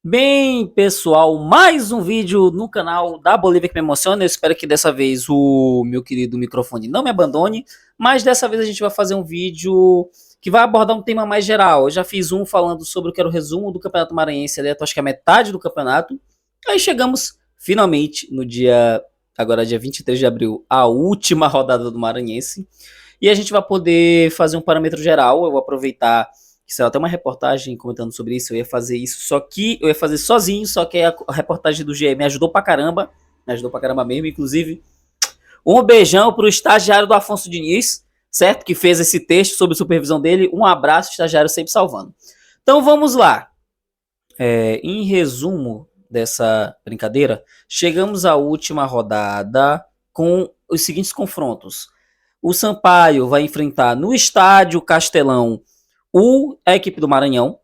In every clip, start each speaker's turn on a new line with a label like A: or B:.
A: Bem, pessoal, mais um vídeo no canal da Bolívia que me emociona. Eu espero que dessa vez o meu querido microfone não me abandone, mas dessa vez a gente vai fazer um vídeo que vai abordar um tema mais geral. Eu já fiz um falando sobre o que era o resumo do Campeonato Maranhense, ali, acho que é a metade do campeonato. Aí chegamos finalmente no dia 23 de abril, a última rodada do Maranhense. E a gente vai poder fazer um parâmetro geral. Eu vou aproveitar que saiu até uma reportagem comentando sobre isso. Eu ia fazer isso, só que eu ia fazer sozinho, só que a reportagem do GE me ajudou pra caramba mesmo. Inclusive, um beijão pro estagiário do Afonso Diniz, certo? Que fez esse texto sobre supervisão dele. Um abraço, estagiário sempre salvando. Então vamos lá. Em resumo dessa brincadeira, chegamos à última rodada com os seguintes confrontos. O Sampaio vai enfrentar no estádio Castelão a equipe do Maranhão.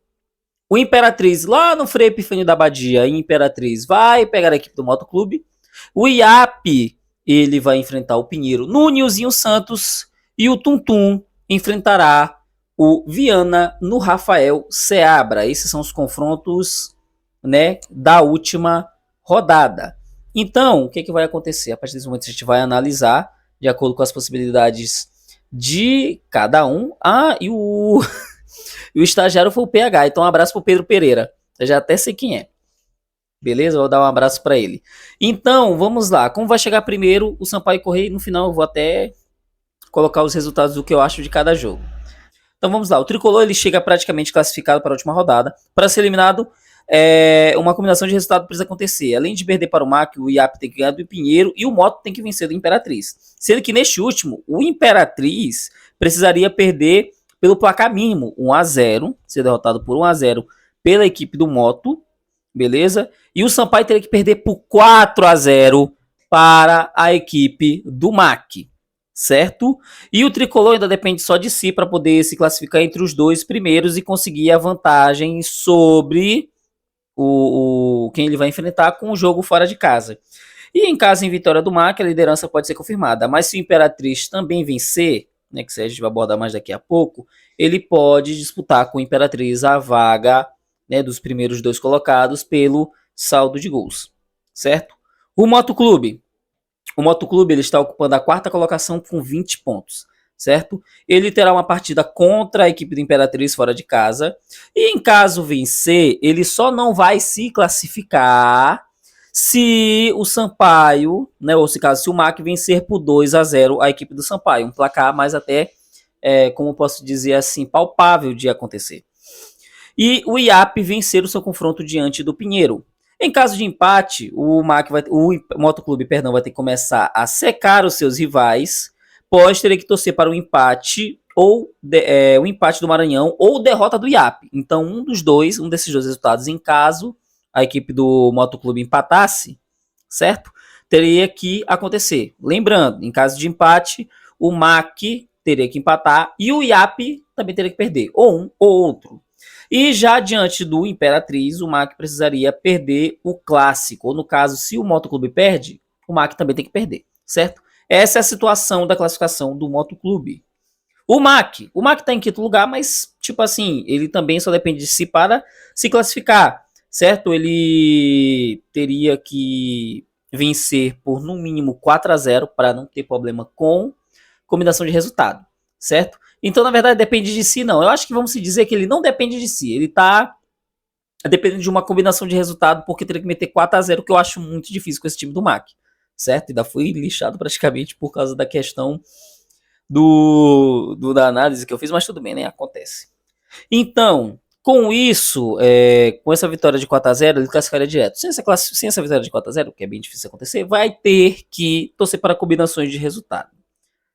A: O Imperatriz, lá no Frei Epifânio da Abadia, em Imperatriz, vai pegar a equipe do Motoclube. O IAP, ele vai enfrentar o Pinheiro no Nilzinho Santos. E o Tuntum enfrentará o Viana no Rafael Seabra. Esses são os confrontos, né, da última rodada. Então, o que vai acontecer? A partir desse momento a gente vai analisar de acordo com as possibilidades de cada um. E o estagiário foi o PH, então um abraço pro Pedro Pereira. Eu já até sei quem é. Beleza? Vou dar um abraço para ele. Então, vamos lá. Como vai chegar primeiro o Sampaio Correia? No final eu vou até colocar os resultados do que eu acho de cada jogo. Então vamos lá. O Tricolor ele chega praticamente classificado para a última rodada. Para ser eliminado, uma combinação de resultado precisa acontecer. Além de perder para o MAC, o IAP tem que ganhar do Pinheiro e o Moto tem que vencer do Imperatriz. Sendo que neste último, o Imperatriz precisaria perder pelo placar mínimo, 1-0, ser derrotado por 1-0 pela equipe do Moto, beleza? E o Sampaio teria que perder por 4-0 para a equipe do MAC, certo? E o Tricolor ainda depende só de si para poder se classificar entre os dois primeiros e conseguir a vantagem sobre quem ele vai enfrentar com o jogo fora de casa. E em caso em vitória do MAC, a liderança pode ser confirmada. Mas se o Imperatriz também vencer, né, que a gente vai abordar mais daqui a pouco, ele pode disputar com o Imperatriz a vaga, né, dos primeiros dois colocados pelo saldo de gols, certo? O Motoclube ele está ocupando a quarta colocação com 20 pontos, certo? Ele terá uma partida contra a equipe do Imperatriz fora de casa. E em caso vencer, ele só não vai se classificar se o Sampaio, né, ou se caso se o MAC vencer por 2-0 a equipe do Sampaio. Um placar mais até, como posso dizer assim, palpável de acontecer. E o IAP vencer o seu confronto diante do Pinheiro. Em caso de empate, o Motoclube, vai ter que começar a secar os seus rivais, pode ter que torcer para o empate ou o empate do Maranhão ou derrota do IAP. Então, um desses dois resultados, em caso a equipe do Motoclube empatasse, certo? Teria que acontecer. Lembrando, em caso de empate, o MAC teria que empatar e o IAP também teria que perder, ou um ou outro. E já diante do Imperatriz, o MAC precisaria perder o clássico. Ou no caso, se o Motoclube perde, o MAC também tem que perder, certo? Essa é a situação da classificação do Motoclube. O MAC está em quinto lugar, mas, tipo assim, ele também só depende de si para se classificar, certo? Ele teria que vencer por no mínimo 4-0 para não ter problema com combinação de resultado, certo? Então, na verdade, depende de si, não. Eu acho que vamos se dizer que ele não depende de si. Ele tá dependendo de uma combinação de resultado, porque teria que meter 4-0, que eu acho muito difícil com esse time do MAC, certo? Ainda fui lixado praticamente por causa da questão da análise que eu fiz, mas tudo bem, né? Acontece. Então, com isso, com essa vitória de 4-0, ele classificaria direto. Sem essa vitória de 4-0, que é bem difícil acontecer, vai ter que torcer para combinações de resultado,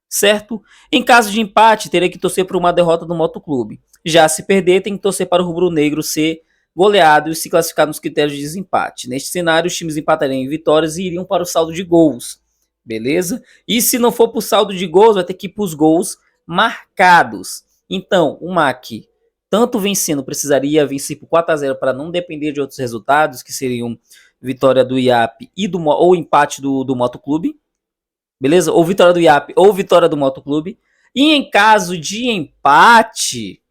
A: certo? Em caso de empate, teria que torcer por uma derrota do Motoclube. Já se perder, tem que torcer para o rubro-negro ser goleado e se classificar nos critérios de desempate. Neste cenário, os times empatariam em vitórias e iriam para o saldo de gols, beleza? E se não for para o saldo de gols, vai ter que ir para os gols marcados. Então, o MAC, tanto vencendo, precisaria vencer por 4-0 para não depender de outros resultados, que seriam vitória do IAP ou empate do Motoclube, beleza? Ou vitória do IAP ou vitória do Motoclube. E em caso de empate,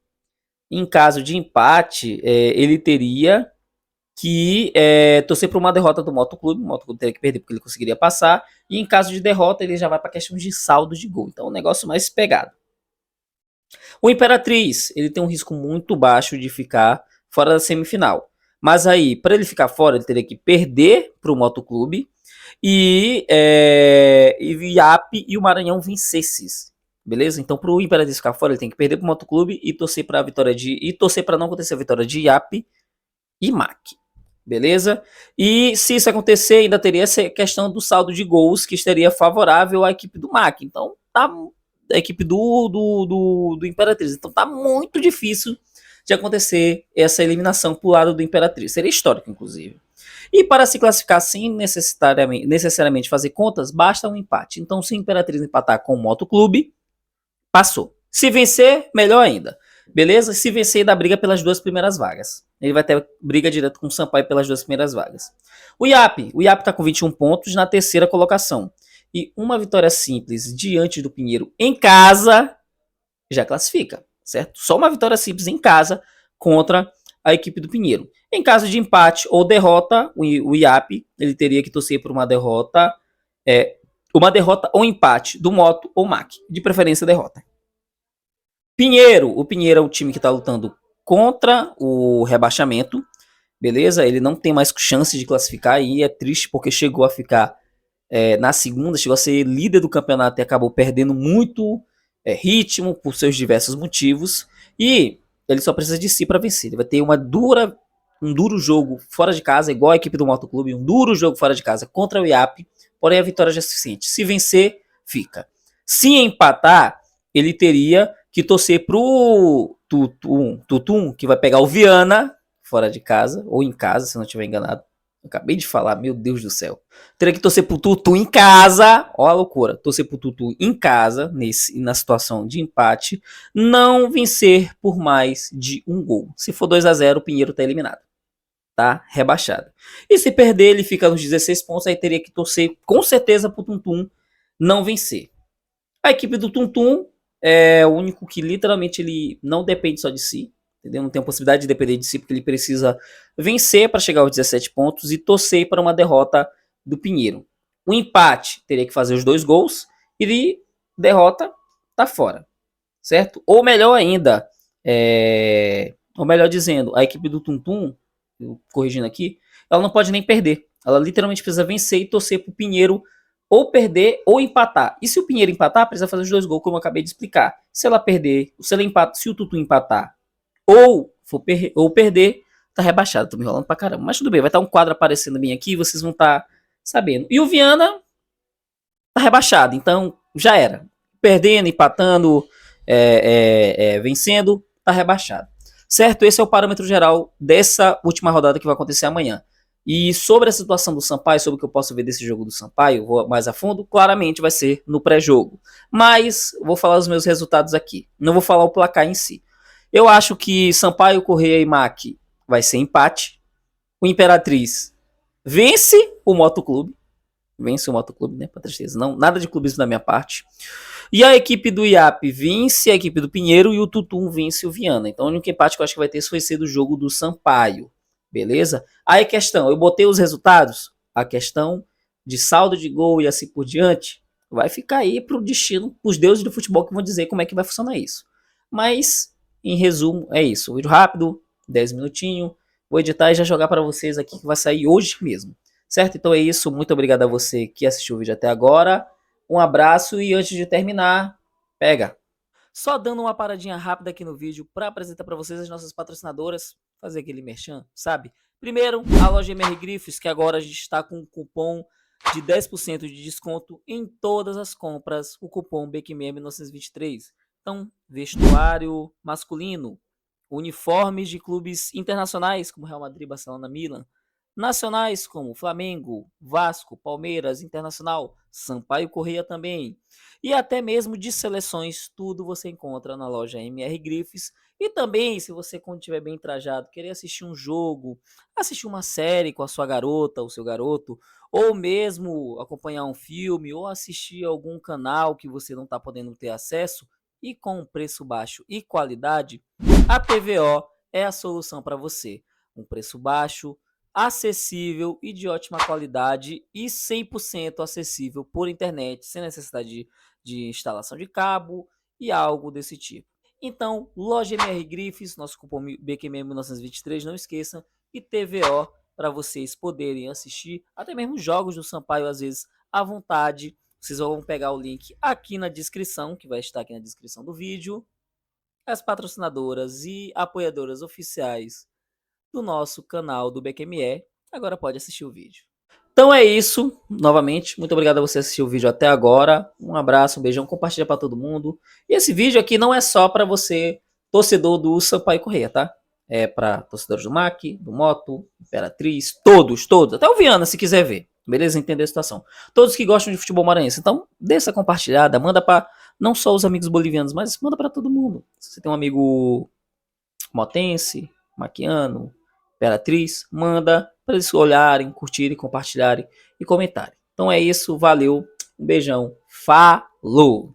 A: ele teria que torcer por uma derrota do Moto Clube. O Moto Clube teria que perder porque ele conseguiria passar. E em caso de derrota, ele já vai para questão de saldo de gol. Então, é um negócio mais pegado. O Imperatriz, ele tem um risco muito baixo de ficar fora da semifinal. Mas aí, para ele ficar fora, ele teria que perder para o Moto Clube e o IAP e o Maranhão vencesses. Beleza? Então, para o Imperatriz ficar fora, ele tem que perder para o Moto Clube e torcer para a vitória e torcer para não acontecer a vitória de IAP e MAC. Beleza? E se isso acontecer, ainda teria essa questão do saldo de gols que estaria favorável à equipe do MAC. Então, tá a equipe do Imperatriz. Então, tá muito difícil de acontecer essa eliminação pro lado do Imperatriz. Seria histórico, inclusive. E para se classificar sem necessariamente fazer contas, basta um empate. Então, se o Imperatriz empatar com o Moto Clube, passou. Se vencer, melhor ainda. Beleza? Se vencer, dá briga pelas duas primeiras vagas. Ele vai ter briga direto com o Sampaio pelas duas primeiras vagas. O IAP tá com 21 pontos na terceira colocação. E uma vitória simples diante do Pinheiro em casa já classifica, certo? Só uma vitória simples em casa contra a equipe do Pinheiro. Em caso de empate ou derrota, o IAP ele teria que torcer por uma derrota ou empate do Moto ou MAC, de preferência derrota. O Pinheiro é o time que está lutando contra o rebaixamento, beleza? Ele não tem mais chance de classificar e é triste porque chegou a ficar na segunda, chegou a ser líder do campeonato e acabou perdendo muito ritmo por seus diversos motivos. E ele só precisa de si para vencer. Ele vai ter um duro jogo fora de casa, igual a equipe do Moto Clube, um duro jogo fora de casa contra o IAP, porém a vitória já é suficiente. Se vencer, fica. Se empatar, ele teria que torcer pro Tutum, que vai pegar o Viana fora de casa, ou em casa, se não estiver enganado. Acabei de falar, meu Deus do céu. Teria que torcer pro Tutu em casa. Ó a loucura. Torcer pro Tutu em casa, na situação de empate. Não vencer por mais de um gol. Se for 2-0, o Pinheiro tá eliminado. Tá rebaixado. E se perder, ele fica nos 16 pontos. Aí teria que torcer com certeza pro Tuntum não vencer. A equipe do Tuntum é o único que literalmente ele não depende só de si. Entendeu? Não tem a possibilidade de depender de si, porque ele precisa vencer para chegar aos 17 pontos e torcer para uma derrota do Pinheiro. O empate teria que fazer os 2 gols e derrota tá fora, certo? Ou melhor ainda, ou melhor dizendo, a equipe do Tuntum, corrigindo aqui, ela não pode nem perder. Ela literalmente precisa vencer e torcer para o Pinheiro ou perder ou empatar. E se o Pinheiro empatar, precisa fazer os 2 gols, como eu acabei de explicar. Se ela perder, se o Tutu empatar ou perder, tá rebaixado. Tô me enrolando pra caramba. Mas tudo bem, vai estar um quadro aparecendo bem aqui, vocês vão estar sabendo. E o Viana tá rebaixado, então já era. Perdendo, empatando, vencendo, tá rebaixado. Certo? Esse é o parâmetro geral dessa última rodada que vai acontecer amanhã. E sobre a situação do Sampaio, sobre o que eu posso ver desse jogo do Sampaio, vou mais a fundo, claramente vai ser no pré-jogo. Mas vou falar os meus resultados aqui. Não vou falar o placar em si. Eu acho que Sampaio, Correia e MAC vai ser empate. O Imperatriz vence o Moto Clube. Vence o Moto Clube, né? Pra tristeza. Não, nada de clubismo da minha parte. E a equipe do IAP vence a equipe do Pinheiro e o Tutum vence o Viana. Então o único empate que eu acho que vai ter vai ser do jogo do Sampaio. Beleza? Aí questão, eu botei os resultados. A questão de saldo de gol e assim por diante vai ficar aí pro destino, pros deuses do futebol que vão dizer como é que vai funcionar isso. Mas em resumo, é isso. Um vídeo rápido, 10 minutinhos. Vou editar e já jogar para vocês aqui que vai sair hoje mesmo. Certo? Então é isso. Muito obrigado a você que assistiu o vídeo até agora. Um abraço e antes de terminar, pega. Só dando uma paradinha rápida aqui no vídeo para apresentar para vocês as nossas patrocinadoras. Fazer aquele merchan, sabe? Primeiro, a loja MR Grifos, que agora a gente está com um cupom de 10% de desconto em todas as compras. O cupom BQM1923. Então, vestuário masculino, uniformes de clubes internacionais como Real Madrid, Barcelona, Milan, nacionais como Flamengo, Vasco, Palmeiras, Internacional, Sampaio Corrêa também, e até mesmo de seleções, tudo você encontra na loja MR Grifes. E também, se você, quando estiver bem trajado, querer assistir um jogo, assistir uma série com a sua garota ou seu garoto, ou mesmo acompanhar um filme, ou assistir algum canal que você não está podendo ter acesso, e com preço baixo e qualidade, a PVO é a solução para você. Um preço baixo, acessível e de ótima qualidade e 100% acessível por internet, sem necessidade de instalação de cabo e algo desse tipo. Então, loja MR Grifes, nosso cupom BQM 1923, não esqueçam, e TVO para vocês poderem assistir até mesmo jogos do Sampaio às vezes à vontade. Vocês vão pegar o link aqui na descrição, que vai estar aqui na descrição do vídeo. As patrocinadoras e apoiadoras oficiais do nosso canal do BQME, agora pode assistir o vídeo. Então é isso, novamente, muito obrigado a você assistir o vídeo até agora, um abraço, um beijão, compartilha para todo mundo, e esse vídeo aqui não é só para você, torcedor do Sampaio Corrêa, tá? É para torcedores do MAC, do Moto, Imperatriz, todos, até o Viana se quiser ver, beleza? Entender a situação. Todos que gostam de futebol maranhense, então dê essa compartilhada, manda para não só os amigos bolivianos, mas manda para todo mundo. Se você tem um amigo motense, maquiano, Imperatriz, manda para eles olharem, curtirem, compartilharem e comentarem. Então é isso, valeu, um beijão, falou!